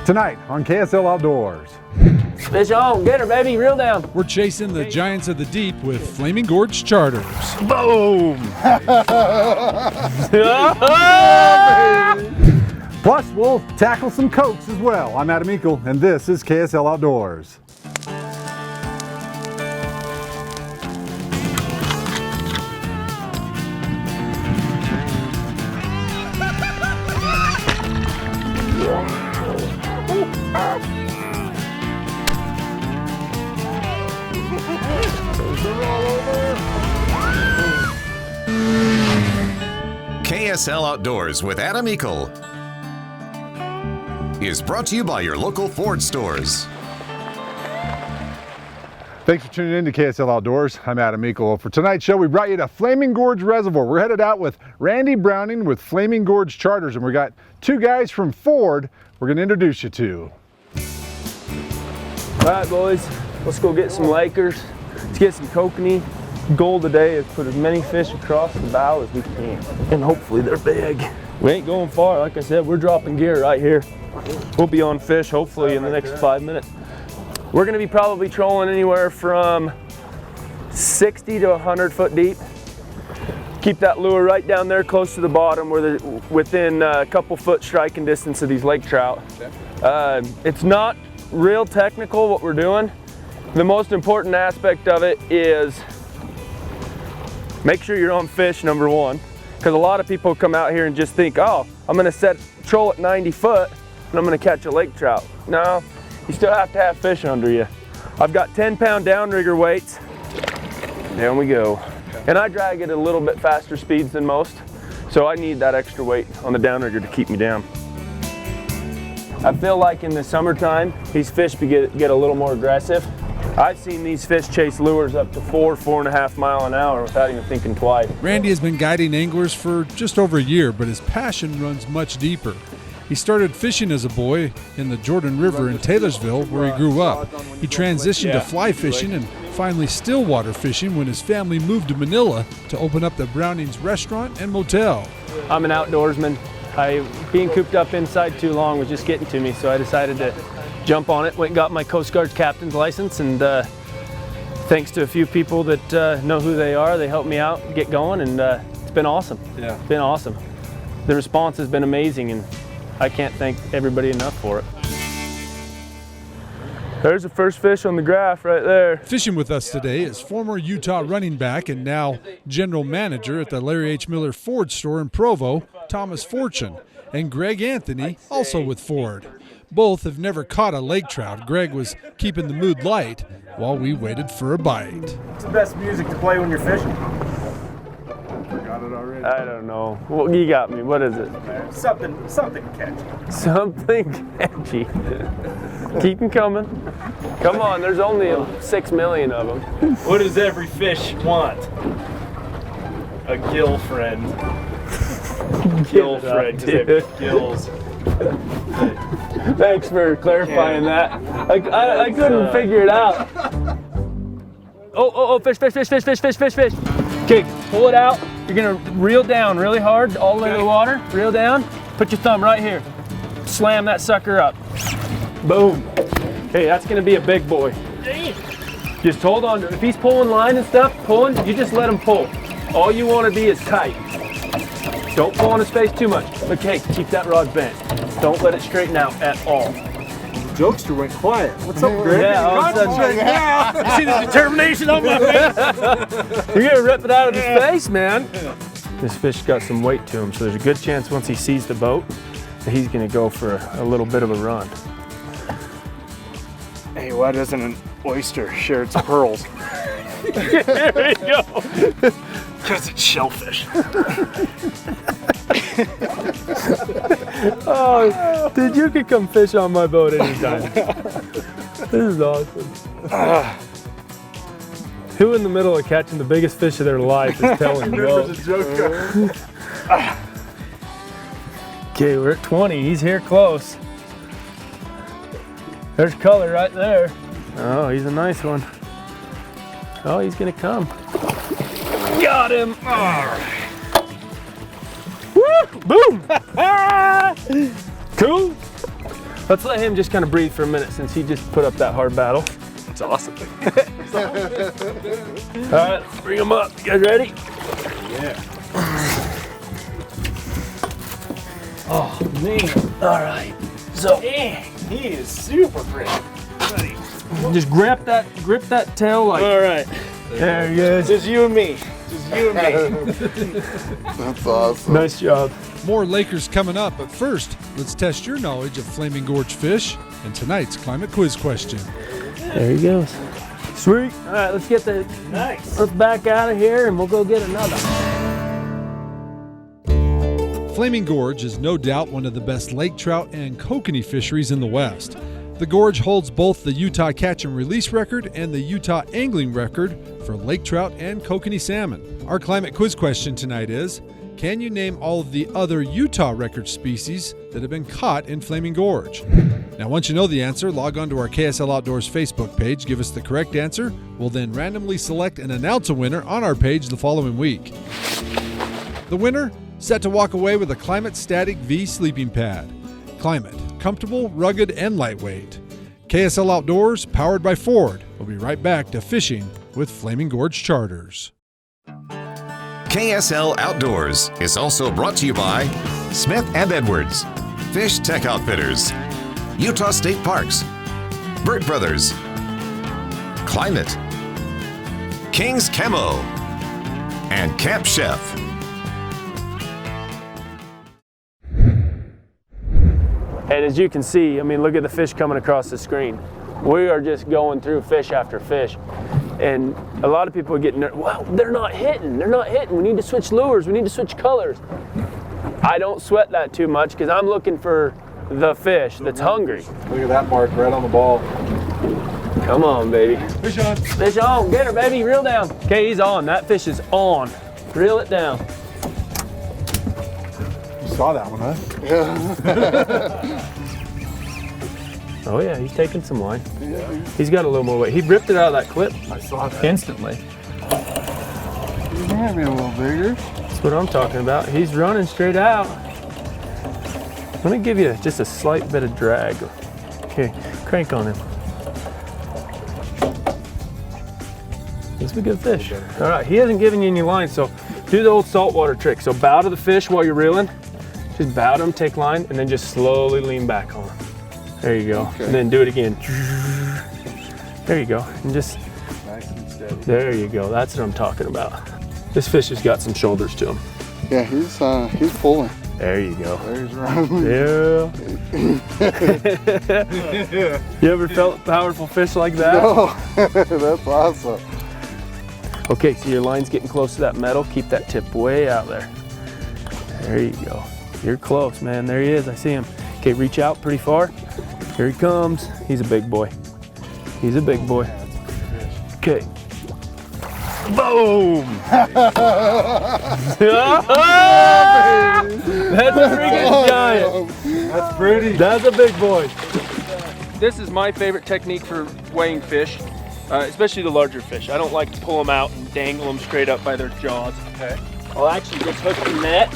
Tonight on KSL Outdoors. Fish on, get her baby, reel down. We're chasing the giants of the deep with Flaming Gorge Charters. Boom! Plus, we'll tackle some coats as well. I'm Adam Eakle, and this is KSL Outdoors. KSL Outdoors with Adam Eakle is brought to you by your local Ford stores. Thanks for tuning in to KSL Outdoors. I'm Adam Eakle. For tonight's show, we brought you to Flaming Gorge Reservoir. We're headed out with Randy Browning with Flaming Gorge Charters, and we got two guys from Ford we're going to introduce you to. All right, boys, let's go get some Lakers. Let's get some kokanee. Goal today is put as many fish across the bow as we can, and hopefully they're big. We ain't going far. Like I said, we're dropping gear right here. We'll be on fish hopefully in the next 5 minutes. We're going to be probably trolling anywhere from 60 to 100 foot deep. Keep that lure right down there close to the bottom where they're within a couple foot striking distance of these lake trout. It's not real technical what we're doing. The most important aspect of it is make sure you're on fish, number one, because a lot of people come out here and just think, oh, I'm going to troll at 90 foot and I'm going to catch a lake trout. No, you still have to have fish under you. I've got 10-pound downrigger weights. Down we go. And I drag it at a little bit faster speeds than most, so I need that extra weight on the downrigger to keep me down. I feel like in the summertime, these fish get a little more aggressive. I've seen these fish chase lures up to 4.5 miles an hour without even thinking twice. Randy has been guiding anglers for just over a year, but his passion runs much deeper. He started fishing as a boy in the Jordan River in Taylorsville, where he grew up. He transitioned to fly fishing and finally stillwater fishing when his family moved to Manila to open up the Browning's restaurant and motel. I'm an outdoorsman. Being cooped up inside too long was just getting to me, so I decided to jump on it. Went and got my Coast Guard captain's license, and thanks to a few people that know who they are, they helped me out get going, and it's been awesome. Yeah. It's been awesome. The response has been amazing, and I can't thank everybody enough for it. There's the first fish on the graph right there. Fishing with us today is former Utah running back and now general manager at the Larry H. Miller Ford store in Provo, Thomas Fortune, and Greg Anthony, also with Ford. Both have never caught a lake trout. Greg was keeping the mood light while we waited for a bite. What's the best music to play when you're fishing? Forgot it already. I don't know. Well, you got me. What is it? Something catchy. Something catchy. Keep them coming. Come on, there's only 6 million of them. What does every fish want? A gill friend. Gill friend, because they have gills. Thanks for clarifying that. I couldn't figure it out. Oh, fish. Okay, pull it out. You're gonna reel down really hard all the way to the water. Reel down, put your thumb right here. Slam that sucker up. Boom. Okay, that's gonna be a big boy. Just hold on to it. If he's pulling line and stuff, you just let him pull. All you wanna be is tight. Don't pull on his face too much. Okay, keep that rod bent. Don't let it straighten out at all. Jokester went quiet. What's up, Greg? Yeah, all of a sudden, You see the determination on my face? you're gonna rip it out of his face, man. This fish got some weight to him, so there's a good chance once he sees the boat that he's gonna go for a little bit of a run. Hey, why doesn't an oyster share its pearls? There you go. Because it's shellfish. Oh, dude, you could come fish on my boat anytime. This is awesome. Who in the middle of catching the biggest fish of their life is telling you? Okay, we're at 20. He's here close. There's color right there. Oh, he's a nice one. Oh, he's gonna come. Got him! Woo! Boom! Cool. Let's let him just kind of breathe for a minute since he just put up that hard battle. It's awesome. All right, bring him up. You guys ready? Yeah. Oh, man. All right. So, Dang, he is super pretty. Buddy. just grip that tail like. All right. There he is. Just you and me. Just you and me. That's awesome. Nice job. More Lakers coming up, but first, let's test your knowledge of Flaming Gorge fish and tonight's climate quiz question. There he goes. Sweet. All right, let's get the Nice. let's back out of here and we'll go get another. Flaming Gorge is no doubt one of the best lake trout and kokanee fisheries in the West. The gorge holds both the Utah catch and release record and the Utah angling record for lake trout and kokanee salmon. Our climate quiz question tonight is, can you name all of the other Utah record species that have been caught in Flaming Gorge? Now, once you know the answer, log on to our KSL Outdoors Facebook page, give us the correct answer. We'll then randomly select and announce a winner on our page the following week. The winner, set to walk away with a Climate Static V sleeping pad. Climate, comfortable, rugged, and lightweight. KSL Outdoors, powered by Ford. We'll be right back to fishing with Flaming Gorge Charters. KSL Outdoors is also brought to you by Smith & Edwards, Fish Tech Outfitters, Utah State Parks, Burt Brothers, Climate, King's Camo, and Camp Chef. And as you can see, I mean, look at the fish coming across the screen. We are just going through fish after fish. And a lot of people are getting, well, they're not hitting. We need to switch lures. We need to switch colors. I don't sweat that too much because I'm looking for the fish that's hungry. Look at that mark right on the ball. Come on, baby. Fish on. Fish on. Get her, baby. Reel down. Okay, he's on. That fish is on. Reel it down. You saw that one, huh? Oh yeah, he's taking some line. He's got a little more weight. He ripped it out of that clip I saw that. instantly. He might be a little bigger. That's what I'm talking about. He's running straight out. Let me give you just a slight bit of drag. Okay, crank on him. This is a good fish. All right, he hasn't given you any line, so do the old saltwater trick. So bow to the fish while you're reeling. Just bow to him, take line, and then just slowly lean back on him. There you go. Okay. And then do it again. There you go. And just, Nice and steady. there you go. That's what I'm talking about. This fish has got some shoulders to him. Yeah, he's pulling. There you go. There's running. Yeah. You ever felt a powerful fish like that? Oh, that's awesome. Okay, so your line's getting close to that metal. Keep that tip way out there. There you go. You're close, man. There he is. I see him. Okay, reach out pretty far. Here he comes. He's a big boy. He's a big boy. Okay. Boom! That's a freaking giant. That's pretty. That's a big boy. This is my favorite technique for weighing fish, especially the larger fish. I don't like to pull them out and dangle them straight up by their jaws. Okay. I'll actually just hook the net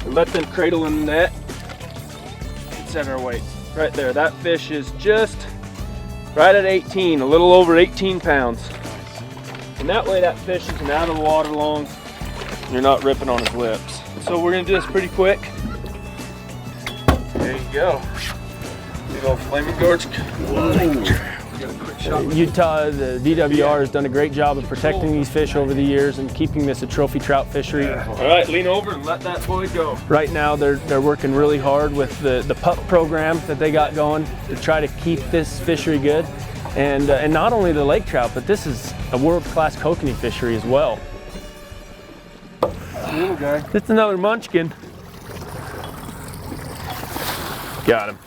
and let them cradle in the net and set our weights. Right there, that fish is just right at 18, a little over 18 pounds. And that way that fish isn't out of the water long and you're not ripping on his lips. So we're gonna do this pretty quick. There you go. Big old Flaming Gorge. Utah, the DWR has done a great job of protecting these fish over the years and keeping this a trophy trout fishery. All right, lean over and let that boy go. Right now, they're working really hard with the pup program that they got going to try to keep this fishery good. And not only the lake trout, but this is a world-class kokanee fishery as well. Little guy. It's another munchkin. Got him.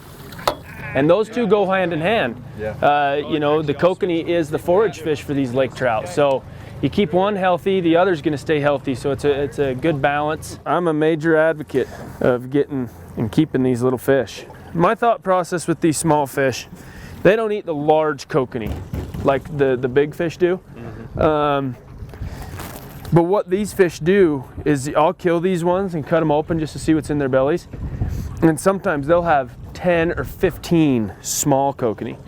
And those two go hand in hand. Yeah. You know, the kokanee is the forage fish for these lake trout. So you keep one healthy, the other's gonna stay healthy. So it's a good balance. I'm a major advocate of getting and keeping these little fish. My thought process with these small fish, they don't eat the large kokanee like the big fish do. But what these fish do is I'll kill these ones and cut them open just to see what's in their bellies. And sometimes they'll have 10 or 15 small kokanee.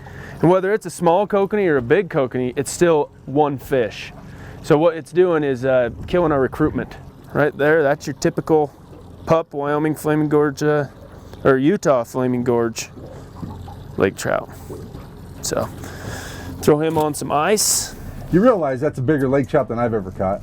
And whether it's a small kokanee or a big kokanee, it's still one fish. So what it's doing is killing our recruitment. Right there, that's your typical pup Wyoming Flaming Gorge, or Utah Flaming Gorge lake trout. So throw him on some ice. You realize that's a bigger lake trout than I've ever caught.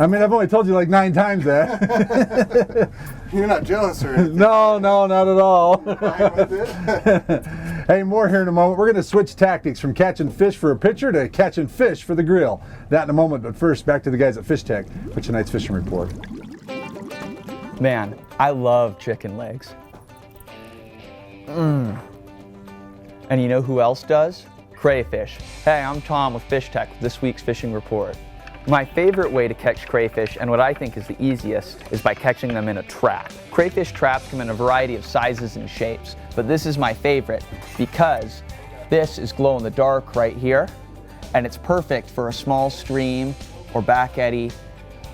I mean, I've only told you like 9 times that. You're not jealous or anything? No, not at all. Fine with it? Hey, more here in a moment. We're going to switch tactics from catching fish for a pitcher to catching fish for the grill. That in a moment, but first, back to the guys at Fish Tech for tonight's fishing report. Man, I love chicken legs. And you know who else does? Crayfish. Hey, I'm Tom with Fish Tech with this week's fishing report. My favorite way to catch crayfish, and what I think is the easiest, is by catching them in a trap. Crayfish traps come in a variety of sizes and shapes, but this is my favorite because this is glow in the dark right here, and it's perfect for a small stream or back eddy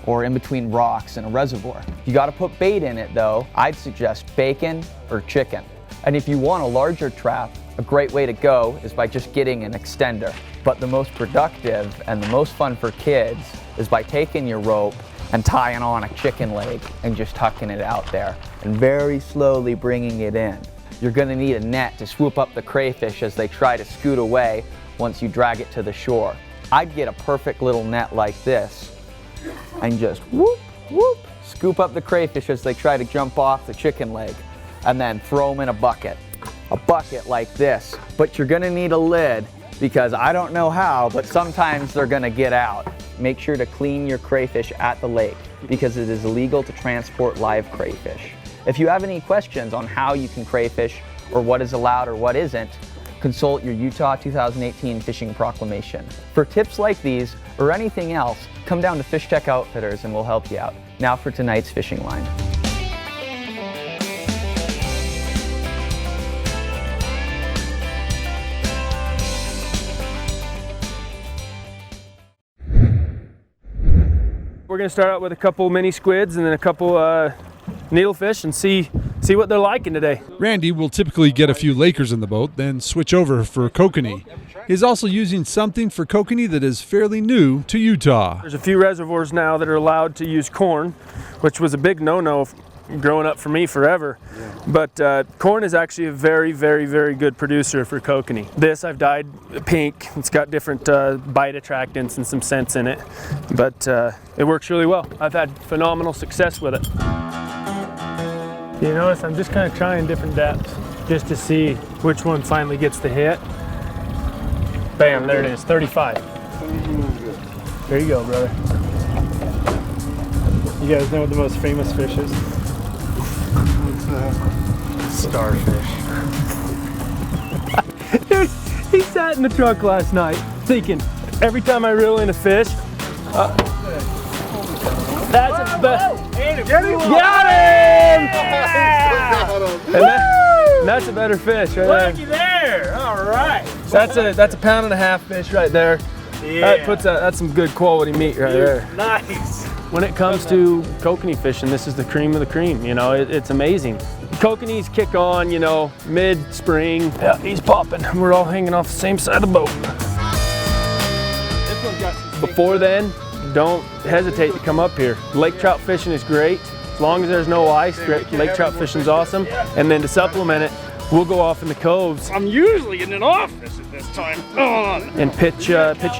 or in between rocks in a reservoir. You gotta put bait in it though. I'd suggest bacon or chicken. And if you want a larger trap, a great way to go is by just getting an extender. But the most productive and the most fun for kids is by taking your rope and tying on a chicken leg and just tucking it out there and very slowly bringing it in. You're gonna need a net to swoop up the crayfish as they try to scoot away once you drag it to the shore. I'd get a perfect little net like this and just whoop, whoop, scoop up the crayfish as they try to jump off the chicken leg and then throw them in a bucket like this. But you're gonna need a lid because I don't know how, but sometimes they're gonna get out. Make sure to clean your crayfish at the lake because it is illegal to transport live crayfish. If you have any questions on how you can crayfish or what is allowed or what isn't, consult your Utah 2018 Fishing Proclamation. For tips like these or anything else, come down to Fish Tech Outfitters and we'll help you out. Now for tonight's fishing line. We're gonna start out with a couple mini squids and then a couple needlefish and see what they're liking today. Randy will typically get a few Lakers in the boat, then switch over for kokanee. He's also using something for kokanee that is fairly new to Utah. There's a few reservoirs now that are allowed to use corn, which was a big no-no growing up for me forever. But corn is actually a very, very, very good producer for kokanee. This I've dyed pink. It's got different bite attractants and some scents in it, but it works really well. I've had phenomenal success with it. You notice I'm just kind of trying different depths just to see which one finally gets the hit. Bam, there it is, 35. There you go, brother. You guys know what the most famous fish is? Starfish. Dude, he sat in the truck last night thinking, every time I reel in a fish, that's a got him! And that's a better fish right Looky there! All right. That's a pound and a half fish right there. Yeah. That's some good quality meat right there. Nice. When it comes to kokanee fishing, this is the cream of the cream. You know, it's amazing. Kokanees kick on, you know, mid-spring. Yeah, he's popping. We're all hanging off the same side of the boat. Before then, don't hesitate to come up here. Lake trout fishing is great. As long as there's no ice, lake trout fishing is awesome. And then to supplement it, we'll go off in the coves. I'm usually in an office at this time. And pitch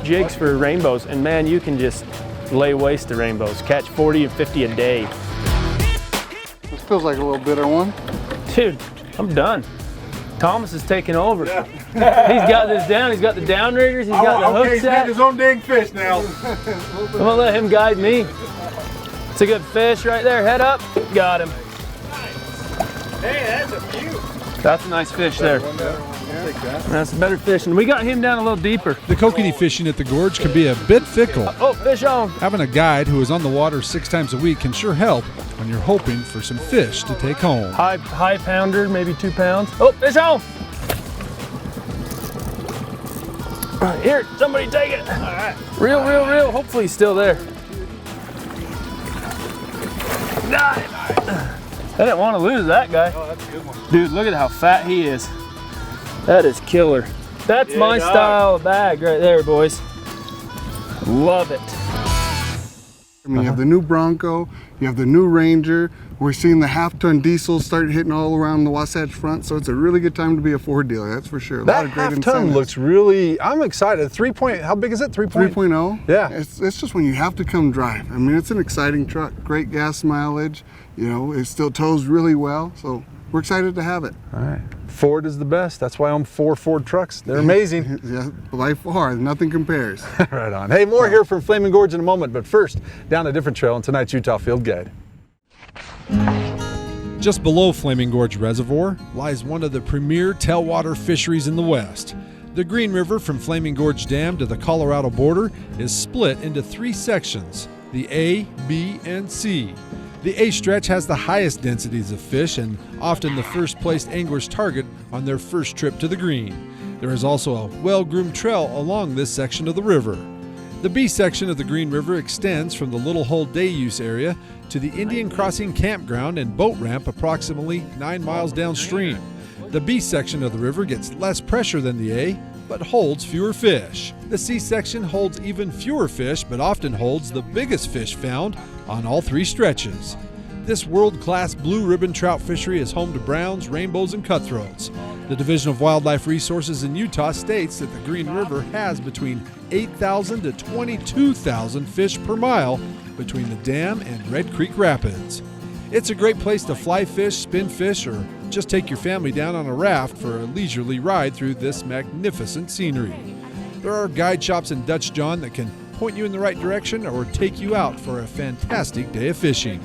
jigs for rainbows. And man, you can just lay waste to rainbows. Catch 40 and 50 a day. This feels like a little bitter one. Dude, I'm done. Thomas is taking over. Yeah. He's got this down. He's got the downriggers. He's got the hook he's set. got his own dang fish now. I'm gonna let him guide me. It's a good fish right there. Head up. Got him. Hey, that's a few. That's a nice fish there. That's a better fish. And we got him down a little deeper. The kokanee fishing at the gorge can be a bit fickle. Oh, fish on. Having a guide who is on the water 6 times a week can sure help when you're hoping for some fish to take home. High pounder, maybe 2 pounds. Oh, fish on. Here, somebody take it. All right. Reel. Hopefully he's still there. Got him. I didn't want to lose that guy. Oh, that's a good one. Dude, look at how fat he is. That is killer. That's my style of bag right there, boys. Love it. I mean, you have the new Bronco, you have the new Ranger. We're seeing the half-ton diesels start hitting all around the Wasatch Front, so it's a really good time to be a Ford dealer, that's for sure. That half-ton looks really, I'm excited. How big is it? 3.0? Yeah. It's just when you have to come drive. I mean, it's an exciting truck, great gas mileage, you know, it still tows really well, so we're excited to have it. All right. Ford is the best. That's why I own 4 Ford trucks. They're amazing. Yeah, by far, nothing compares. Right on. Hey, more here from Flaming Gorge in a moment, but first, down a different trail on tonight's Utah Field Guide. Just below Flaming Gorge Reservoir lies one of the premier tailwater fisheries in the West. The Green River from Flaming Gorge Dam to the Colorado border is split into 3 sections, the A, B, and C. The A stretch has the highest densities of fish and often the first placed angler's target on their first trip to the Green. There is also a well-groomed trail along this section of the river. The B section of the Green River extends from the Little Hole Day Use area to the Indian Crossing Campground and boat ramp approximately 9 miles downstream. The B section of the river gets less pressure than the A, but holds fewer fish. The C section holds even fewer fish, but often holds the biggest fish found on all 3 stretches. This world-class blue ribbon trout fishery is home to browns, rainbows, and cutthroats. The Division of Wildlife Resources in Utah states that the Green River has between 8,000 to 22,000 fish per mile between the dam and Red Creek Rapids. It's a great place to fly fish, spin fish, or just take your family down on a raft for a leisurely ride through this magnificent scenery. There are guide shops in Dutch John that can point you in the right direction or take you out for a fantastic day of fishing.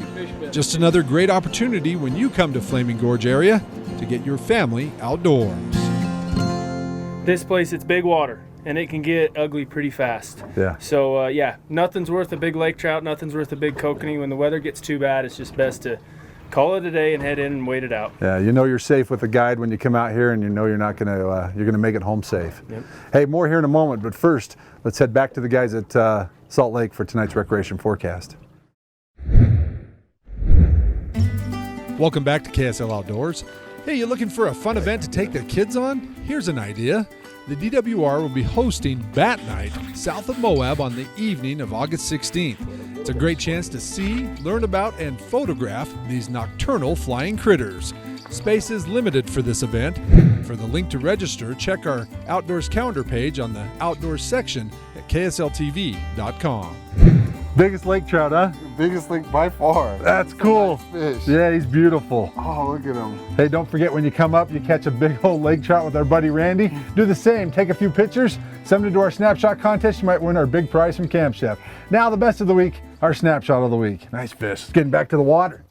Just another great opportunity when you come to Flaming Gorge area to get your family outdoors. This place, it's big water, and it can get ugly pretty fast. Yeah. So, yeah, nothing's worth a big lake trout, nothing's worth a big kokanee. When the weather gets too bad, it's just best to call it a day and head in and wait it out. Yeah, you know you're safe with a guide when you come out here, and you know you're not gonna you're gonna make it home safe. Yep. Hey, more here in a moment, but first, let's head back to the guys at Salt Lake for tonight's recreation forecast. Welcome back to KSL Outdoors. Hey, you looking for a fun event to take the kids on? Here's an idea. The DWR will be hosting Bat Night south of Moab on the evening of August 16th. It's a great chance to see, learn about, and photograph these nocturnal flying critters. Space is limited for this event. For the link to register, check our Outdoors calendar page on the Outdoors section at ksltv.com. Biggest lake trout, huh? Biggest lake by far. That's cool. Nice fish. Yeah, he's beautiful. Oh, look at him. Hey, don't forget when you come up, you catch a big old lake trout with our buddy Randy. Do the same. Take a few pictures, send them to our Snapshot contest. You might win our big prize from Camp Chef. Now, the best of the week, our Snapshot of the week. Nice fish. Getting back to the water.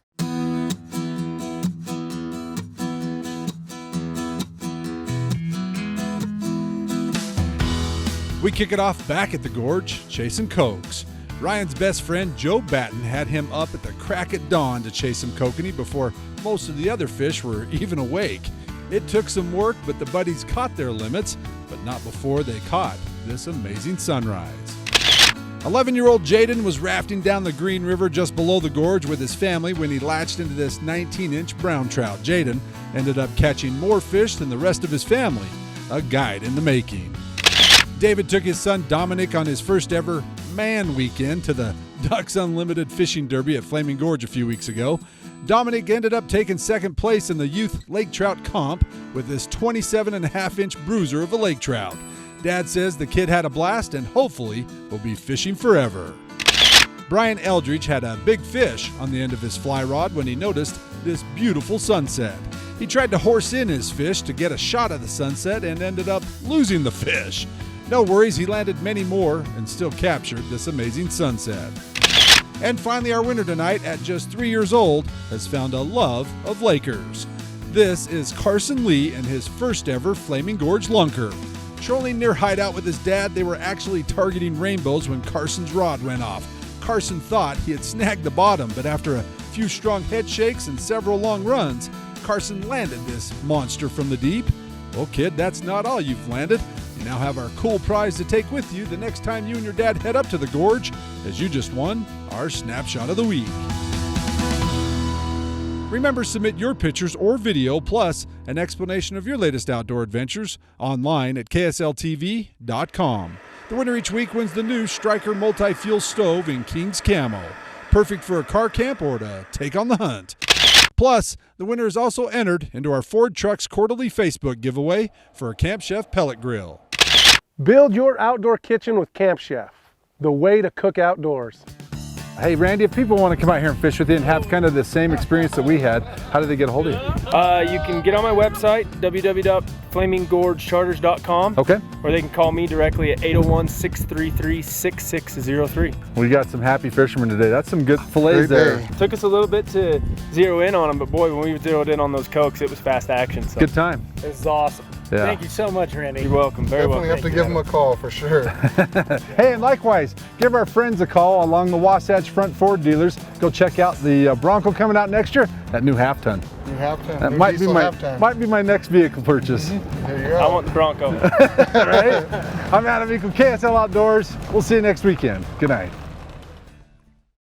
We kick it off back at the gorge, chasing cokes. Ryan's best friend, Joe Batten, had him up at the crack at dawn to chase some kokanee before most of the other fish were even awake. It took some work, but the buddies caught their limits, but not before they caught this amazing sunrise. 11-year-old Jaden was rafting down the Green River just below the gorge with his family when he latched into this 19-inch brown trout. Jaden ended up catching more fish than the rest of his family, a guide in the making. David took his son Dominic on his first ever man weekend to the Ducks Unlimited Fishing Derby at Flaming Gorge a few weeks ago. Dominic ended up taking second place in the youth lake trout comp with this 27.5-inch bruiser of a lake trout. Dad says the kid had a blast and hopefully will be fishing forever. Brian Eldridge had a big fish on the end of his fly rod when he noticed this beautiful sunset. He tried to horse in his fish to get a shot of the sunset and ended up losing the fish. No worries, he landed many more and still captured this amazing sunset. And finally, our winner tonight, at just 3 years old, has found a love of Lakers. This is Carson Lee and his first ever Flaming Gorge lunker. Trolling near hideout with his dad, they were actually targeting rainbows when Carson's rod went off. Carson thought he had snagged the bottom, but after a few strong head shakes and several long runs, Carson landed this monster from the deep. Well, kid, that's not all you've landed. You now have our cool prize to take with you the next time you and your dad head up to the gorge, as you just won our Snapshot of the Week. Remember, submit your pictures or video plus an explanation of your latest outdoor adventures online at ksltv.com. The winner each week wins the new Striker multi-fuel stove in King's Camo. Perfect for a car camp or to take on the hunt. Plus, the winner is also entered into our Ford Trucks quarterly Facebook giveaway for a Camp Chef pellet grill. Build your outdoor kitchen with Camp Chef, the way to cook outdoors. Hey Randy, if people want to come out here and fish with you and have kind of the same experience that we had, how do they get a hold of you? You can get on my website, www.flaminggorgecharters.com. Okay. Or they can call me directly at 801-633-6603. We got some happy fishermen today. That's some good fillets there. day. Took us a little bit to zero in on them, but boy, when we zeroed in on those cokes, it was fast action. So Good time. This is awesome. Yeah. Thank you so much, Randy. You're welcome. Very Definitely welcome. have to give them a call for sure. Hey, and likewise, give our friends a call along the Wasatch Front Ford dealers. Go check out the Bronco coming out next year, that new half ton. New half ton. That new might be diesel my half ton. might be my next vehicle purchase. There you go. I want the Bronco. Right? I'm Adam Eakle, KSL Outdoors. We'll see you next weekend. Good night.